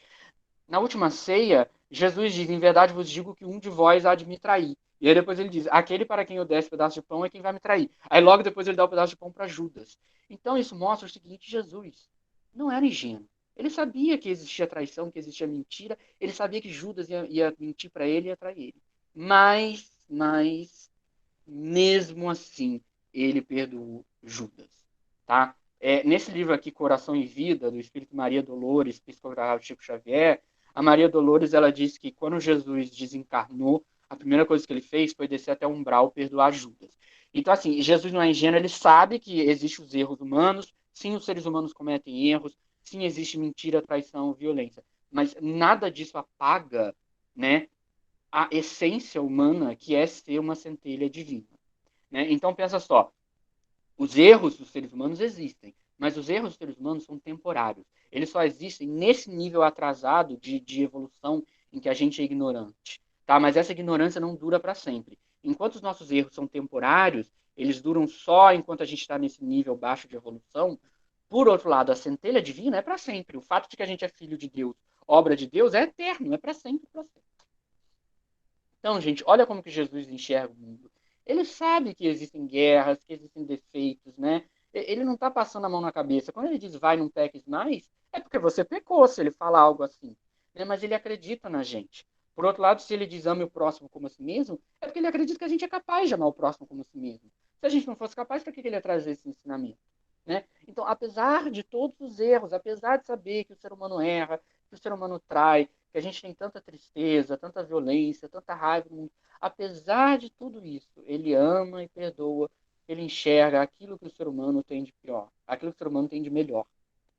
na última ceia, Jesus diz: em verdade vos digo que um de vós há de me trair. E aí depois ele diz: aquele para quem eu der esse pedaço de pão é quem vai me trair. Aí logo depois ele dá o pedaço de pão para Judas. Então isso mostra o seguinte: Jesus não era ingênuo. Ele sabia que existia traição, que existia mentira. Ele sabia que Judas ia mentir para ele e ia trair ele. Mas, mesmo assim, ele perdoou Judas. Tá? Nesse livro aqui, Coração e Vida, do Espírito Maria Dolores, psicografado de Chico Xavier, a Maria Dolores ela diz que quando Jesus desencarnou, a primeira coisa que ele fez foi descer até o umbral perdoar Judas. Então, assim, Jesus não é ingênuo, ele sabe que existem os erros humanos, sim, os seres humanos cometem erros, sim, existe mentira, traição, violência, mas nada disso apaga, né, a essência humana que é ser uma centelha divina. Né? Então, pensa só, os erros dos seres humanos existem, mas os erros dos seres humanos são temporários. Eles só existem nesse nível atrasado de evolução em que a gente é ignorante. Tá? Mas essa ignorância não dura para sempre. Enquanto os nossos erros são temporários, eles duram só enquanto a gente está nesse nível baixo de evolução. Por outro lado, a centelha divina é para sempre. O fato de que a gente é filho de Deus, obra de Deus, é eterno, é para sempre, para sempre. Então, gente, olha como que Jesus enxerga o mundo. Ele sabe que existem guerras, que existem defeitos, né? Ele não está passando a mão na cabeça. Quando ele diz vai, não peques mais, é porque você pecou, se ele fala algo assim. Né? Mas ele acredita na gente. Por outro lado, se ele diz ame o próximo como a si mesmo, é porque ele acredita que a gente é capaz de amar o próximo como a si mesmo. Se a gente não fosse capaz, para que ele ia trazer esse ensinamento? Né? Então, apesar de todos os erros, apesar de saber que o ser humano erra, que o ser humano trai, que a gente tem tanta tristeza, tanta violência, tanta raiva no mundo, apesar de tudo isso, ele ama e perdoa, ele enxerga aquilo que o ser humano tem de pior, aquilo que o ser humano tem de melhor.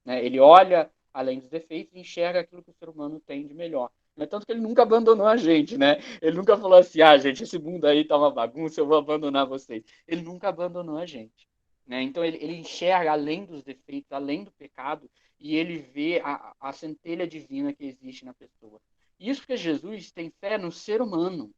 Né? Ele olha além dos defeitos e enxerga aquilo que o ser humano tem de melhor. Né? Tanto que ele nunca abandonou a gente, né? Ele nunca falou assim, gente, esse mundo aí tá uma bagunça, eu vou abandonar vocês. Ele nunca abandonou a gente. Né? Então ele enxerga além dos defeitos, além do pecado, e ele vê a centelha divina que existe na pessoa. Isso porque Jesus tem fé no ser humano.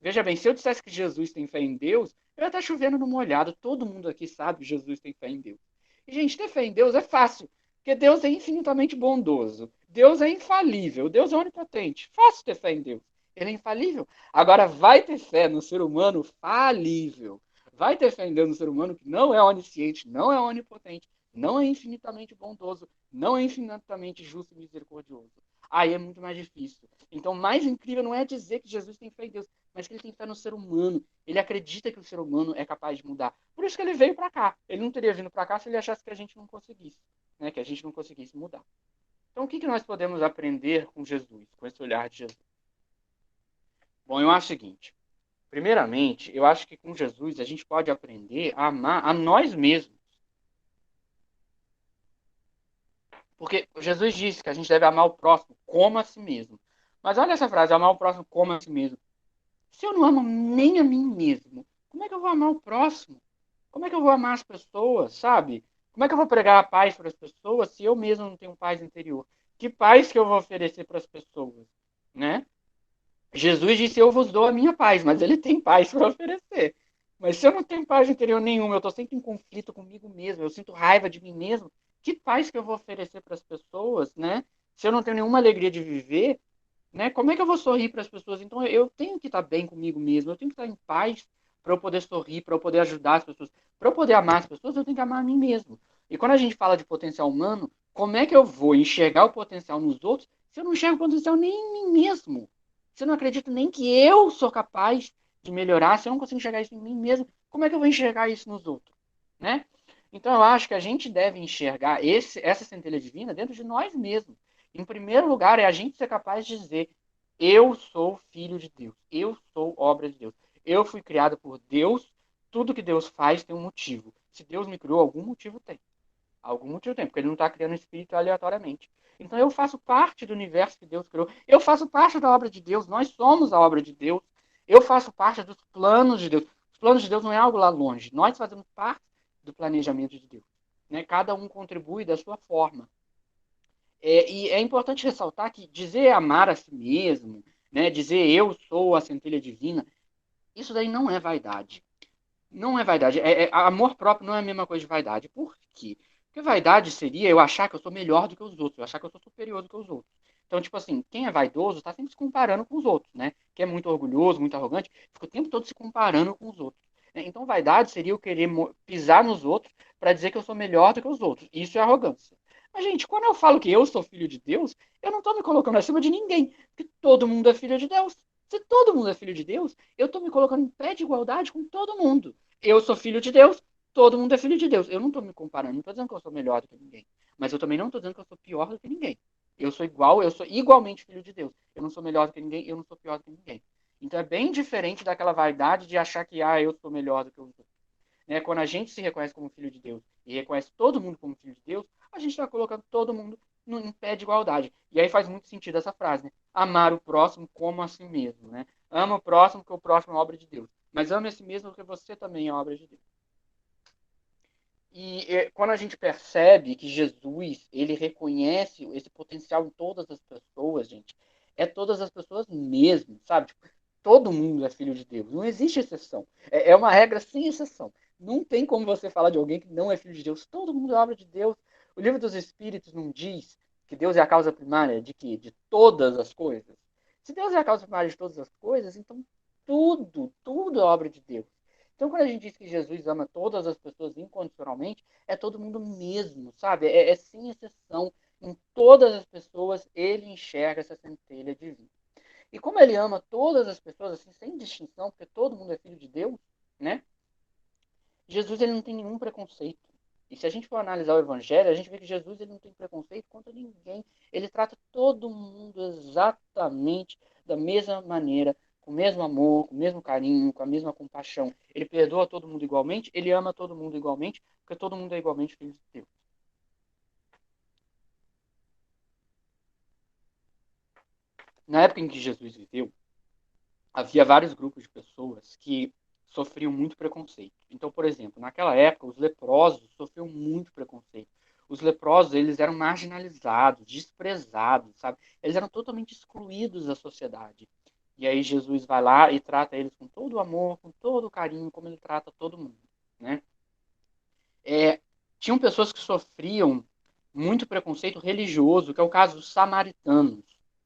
Veja bem, se eu dissesse que Jesus tem fé em Deus, eu ia estar chovendo no molhado. Todo mundo aqui sabe que Jesus tem fé em Deus. E, gente, ter fé em Deus é fácil, porque Deus é infinitamente bondoso. Deus é infalível, Deus é onipotente. Fácil ter fé em Deus. Ele é infalível. Agora, vai ter fé no ser humano falível. Vai ter fé em Deus no ser humano que não é onisciente, não é onipotente, não é infinitamente bondoso, não é infinitamente justo e misericordioso. Aí é muito mais difícil. Então, mais incrível não é dizer que Jesus tem fé em Deus, mas que ele tem fé no ser humano. Ele acredita que o ser humano é capaz de mudar. Por isso que ele veio para cá. Ele não teria vindo para cá se ele achasse que a gente não conseguisse, né? Que a gente não conseguisse mudar. Então, o que nós podemos aprender com Jesus, com esse olhar de Jesus? Bom, eu acho o seguinte. Primeiramente, eu acho que com Jesus a gente pode aprender a amar a nós mesmos. Porque Jesus disse que a gente deve amar o próximo como a si mesmo. Mas olha essa frase, amar o próximo como a si mesmo. Se eu não amo nem a mim mesmo, como é que eu vou amar o próximo? Como é que eu vou amar as pessoas, sabe? Como é que eu vou pregar a paz para as pessoas se eu mesmo não tenho paz interior? Que paz que eu vou oferecer para as pessoas, né? Jesus disse: Eu vos dou a minha paz, mas ele tem paz para oferecer. Mas se eu não tenho paz interior nenhuma, eu estou sempre em conflito comigo mesmo, eu sinto raiva de mim mesmo, que paz que eu vou oferecer para as pessoas, né? Se eu não tenho nenhuma alegria de viver, né? Como é que eu vou sorrir para as pessoas? Então eu tenho que estar bem comigo mesmo, eu tenho que estar em paz para eu poder sorrir, para eu poder ajudar as pessoas, para eu poder amar as pessoas, eu tenho que amar a mim mesmo. E quando a gente fala de potencial humano, como é que eu vou enxergar o potencial nos outros se eu não enxergo o potencial nem em mim mesmo? Se eu não acredito nem que eu sou capaz de melhorar, se eu não consigo enxergar isso em mim mesmo, como é que eu vou enxergar isso nos outros, né? Então eu acho que a gente deve enxergar essa centelha divina dentro de nós mesmos. Em primeiro lugar, é a gente ser capaz de dizer: eu sou filho de Deus, eu sou obra de Deus, eu fui criado por Deus, tudo que Deus faz tem um motivo. Se Deus me criou, algum motivo tem. Algum motivo tem, porque ele não está criando espírito aleatoriamente. Então eu faço parte do universo que Deus criou, eu faço parte da obra de Deus, nós somos a obra de Deus, eu faço parte dos planos de Deus. Os planos de Deus não é algo lá longe, nós fazemos parte do planejamento de Deus. Né? Cada um contribui da sua forma. E é importante ressaltar que dizer amar a si mesmo, né, dizer eu sou a centelha divina, isso daí não é vaidade. Não é vaidade. Amor próprio não é a mesma coisa de vaidade. Por quê? Porque vaidade seria eu achar que eu sou melhor do que os outros, eu achar que eu sou superior do que os outros. Então, tipo assim, quem é vaidoso está sempre se comparando com os outros, né? Quem é muito orgulhoso, muito arrogante, fica o tempo todo se comparando com os outros. Então, vaidade seria eu querer pisar nos outros para dizer que eu sou melhor do que os outros. Isso é arrogância. Mas, gente, quando eu falo que eu sou filho de Deus, eu não estou me colocando acima de ninguém, porque todo mundo é filho de Deus. Se todo mundo é filho de Deus, eu estou me colocando em pé de igualdade com todo mundo. Eu sou filho de Deus, todo mundo é filho de Deus. Eu não estou me comparando, não estou dizendo que eu sou melhor do que ninguém. Mas eu também não estou dizendo que eu sou pior do que ninguém. Eu sou igualmente filho de Deus. Eu não sou melhor do que ninguém, eu não sou pior do que ninguém. Então é bem diferente daquela vaidade de achar que eu sou melhor do que os outros. Né? Quando a gente se reconhece como filho de Deus e reconhece todo mundo como filho de Deus, a gente está colocando todo mundo em pé de igualdade. E aí faz muito sentido essa frase, né? Amar o próximo como a si mesmo, né? Ama o próximo porque o próximo é obra de Deus. Mas ame a si mesmo porque você também é obra de Deus. Quando a gente percebe que Jesus, ele reconhece esse potencial em todas as pessoas, gente, é todas as pessoas mesmo, sabe? Tipo, todo mundo é filho de Deus, não existe exceção. É uma regra sem exceção. Não tem como você falar de alguém que não é filho de Deus. Todo mundo é obra de Deus. O livro dos Espíritos não diz que Deus é a causa primária de quê? De todas as coisas. Se Deus é a causa primária de todas as coisas, então tudo é obra de Deus. Então, quando a gente diz que Jesus ama todas as pessoas incondicionalmente, é todo mundo mesmo, sabe? É sem exceção. Em todas as pessoas, ele enxerga essa centelha divina. E como ele ama todas as pessoas, assim, sem distinção, porque todo mundo é filho de Deus, né? Jesus ele não tem nenhum preconceito. E se a gente for analisar o Evangelho, a gente vê que Jesus ele não tem preconceito contra ninguém. Ele trata todo mundo exatamente da mesma maneira, com o mesmo amor, com o mesmo carinho, com a mesma compaixão. Ele perdoa todo mundo igualmente, ele ama todo mundo igualmente, porque todo mundo é igualmente filho de Deus. Na época em que Jesus viveu, havia vários grupos de pessoas que sofriam muito preconceito. Então, por exemplo, naquela época, os leprosos sofriam muito preconceito. Os leprosos, eles eram marginalizados, desprezados, sabe? Eles eram totalmente excluídos da sociedade. E aí Jesus vai lá e trata eles com todo o amor, com todo o carinho, como ele trata todo mundo, né? É, tinham pessoas que sofriam muito preconceito religioso, que é o caso dos samaritanos,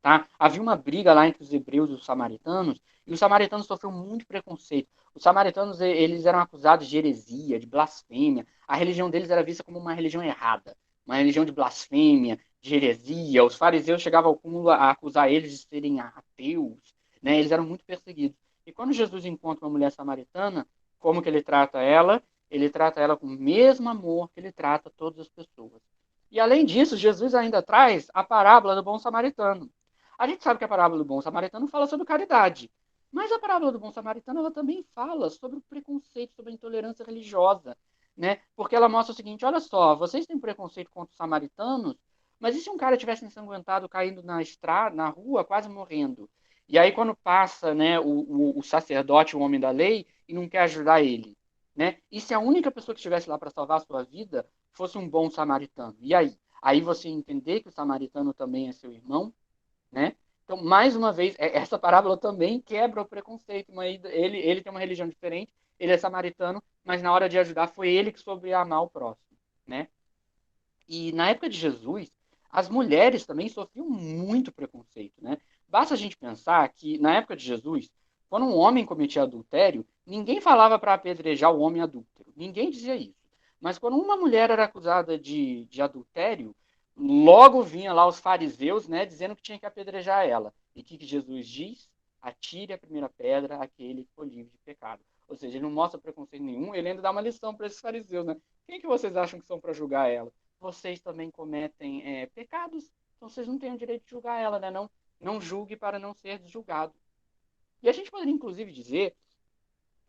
Tá? Havia uma briga lá entre os hebreus e os samaritanos, e os samaritanos sofreram muito preconceito. Os samaritanos, eles eram acusados de heresia, de blasfêmia. A religião deles era vista como uma religião errada, uma religião de blasfêmia, de heresia. Os fariseus chegavam ao cúmulo a acusar eles de serem ateus, né? Eles eram muito perseguidos. E quando Jesus encontra uma mulher samaritana, como que ele trata ela? Ele trata ela com o mesmo amor que ele trata todas as pessoas. E além disso, Jesus ainda traz a parábola do bom samaritano. A gente sabe que a parábola do bom samaritano fala sobre caridade, mas a parábola do bom samaritano ela também fala sobre o preconceito, sobre a intolerância religiosa, né? Porque ela mostra o seguinte: olha só, vocês têm preconceito contra os samaritanos, mas e se um cara tivesse ensanguentado, caindo na estrada, na rua, quase morrendo? E aí quando passa, né, o sacerdote, o homem da lei, e não quer ajudar ele, né? E se a única pessoa que estivesse lá para salvar a sua vida fosse um bom samaritano? E aí? Aí você entender que o samaritano também é seu irmão, né? Então, mais uma vez, essa parábola também quebra o preconceito. Mas ele tem uma religião diferente, ele é samaritano, mas na hora de ajudar foi ele que soube amar o próximo, né? E na época de Jesus, as mulheres também sofriam muito preconceito, né? Basta a gente pensar que na época de Jesus, quando um homem cometia adultério, ninguém falava para apedrejar o homem adúltero, ninguém dizia isso. Mas quando uma mulher era acusada de adultério, logo vinha lá os fariseus, né, dizendo que tinha que apedrejar ela. E o que Jesus diz? Atire a primeira pedra aquele que for livre de pecado. Ou seja, ele não mostra preconceito nenhum, ele ainda dá uma lição para esses fariseus, né? Quem que vocês acham que são para julgar ela? Vocês também cometem pecados, então vocês não têm o direito de julgar ela, né? Não julgue para não ser julgado. E a gente poderia, inclusive, dizer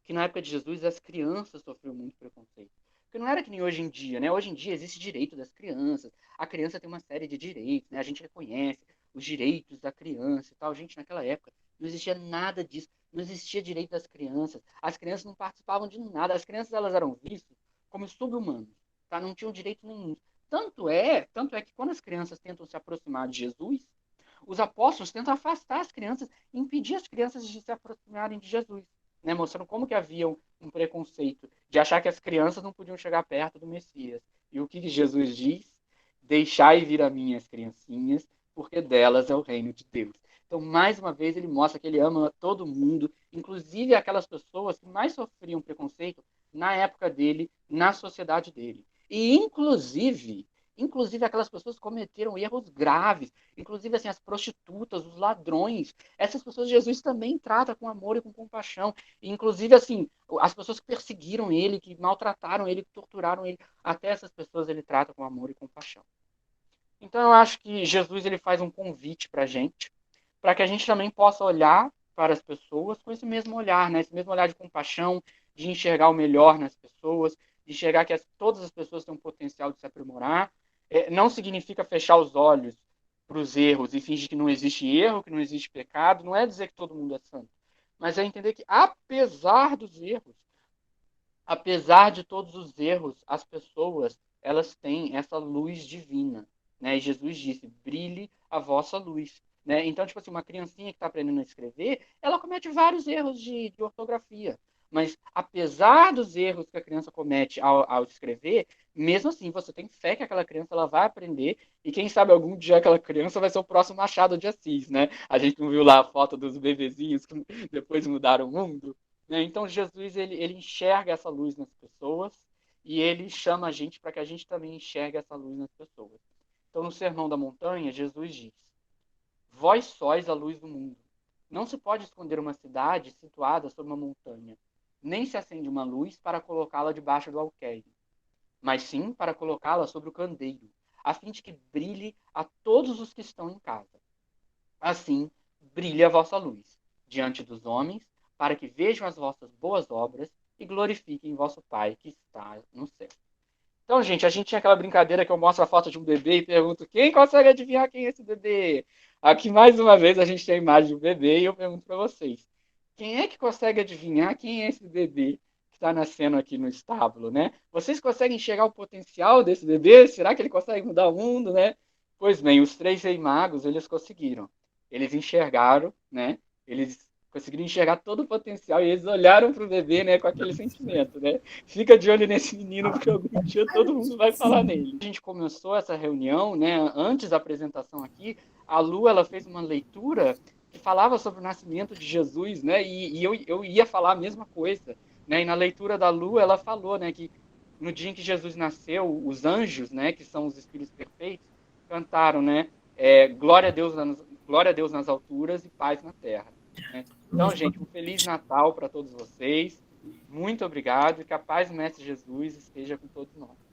que na época de Jesus as crianças sofriam muito preconceito. Porque não era que nem hoje em dia, né? Hoje em dia existe direito das crianças, a criança tem uma série de direitos, né? A gente reconhece os direitos da criança e tal. Gente, naquela época não existia nada disso, não existia direito das crianças, as crianças não participavam de nada, as crianças elas eram vistas como sub-humanos, tá? Não tinham direito nenhum. Tanto é que quando as crianças tentam se aproximar de Jesus, os apóstolos tentam afastar as crianças, impedir as crianças de se aproximarem de Jesus, né? Mostrando como que havia um preconceito de achar que as crianças não podiam chegar perto do Messias. E o que Jesus diz? Deixai vir a mim as criancinhas, porque delas é o reino de Deus. Então, mais uma vez, ele mostra que ele ama todo mundo, inclusive aquelas pessoas que mais sofriam preconceito na época dele, na sociedade dele. E, inclusive aquelas pessoas que cometeram erros graves, inclusive assim, as prostitutas, os ladrões, essas pessoas Jesus também trata com amor e com compaixão. E, inclusive, assim, as pessoas que perseguiram ele, que maltrataram ele, que torturaram ele, até essas pessoas ele trata com amor e compaixão. Então eu acho que Jesus ele faz um convite para que a gente também possa olhar para as pessoas com esse mesmo olhar, né? Esse mesmo olhar de compaixão, de enxergar o melhor nas pessoas, de enxergar que todas as pessoas têm um potencial de se aprimorar. Não significa fechar os olhos para os erros e fingir que não existe erro, que não existe pecado. Não é dizer que todo mundo é santo, mas é entender que apesar dos erros, apesar de todos os erros, as pessoas elas têm essa luz divina, né? E Jesus disse: brilhe a vossa luz, né? Então, tipo assim, uma criancinha que está aprendendo a escrever, ela comete vários erros de ortografia. Mas, apesar dos erros que a criança comete ao escrever, mesmo assim, você tem fé que aquela criança ela vai aprender e quem sabe algum dia aquela criança vai ser o próximo Machado de Assis, né? A gente não viu lá a foto dos bebezinhos que depois mudaram o mundo? Né? Então, Jesus ele enxerga essa luz nas pessoas e ele chama a gente para que a gente também enxergue essa luz nas pessoas. Então, no Sermão da Montanha, Jesus diz: vós sois a luz do mundo. Não se pode esconder uma cidade situada sobre uma montanha, nem se acende uma luz para colocá-la debaixo do alqueire, mas sim para colocá-la sobre o candeeiro, a fim de que brilhe a todos os que estão em casa. Assim, brilhe a vossa luz diante dos homens, para que vejam as vossas boas obras e glorifiquem vosso Pai que está no céu. Então, gente, a gente tinha aquela brincadeira que eu mostro a foto de um bebê e pergunto: quem consegue adivinhar quem é esse bebê? Aqui, mais uma vez, a gente tem a imagem do bebê e eu pergunto para vocês: quem é que consegue adivinhar quem é esse bebê que está nascendo aqui no estábulo, né? Vocês conseguem enxergar o potencial desse bebê? Será que ele consegue mudar o mundo, né? Pois bem, os três reis magos, eles conseguiram. Eles enxergaram, né? Eles conseguiram enxergar todo o potencial e eles olharam para o bebê, né, com aquele sentimento, né? Fica de olho nesse menino porque algum dia todo mundo vai falar nele. A gente começou essa reunião, né, antes da apresentação aqui, a Lu, ela fez uma leitura que falava sobre o nascimento de Jesus, né? E eu ia falar a mesma coisa, né? E na leitura da Lu, ela falou, né, que no dia em que Jesus nasceu, os anjos, né, que são os espíritos perfeitos, cantaram, né, glória a Deus nas alturas e paz na terra. Né? Então, gente, um Feliz Natal para todos vocês. Muito obrigado e que a paz do Mestre Jesus esteja com todos nós.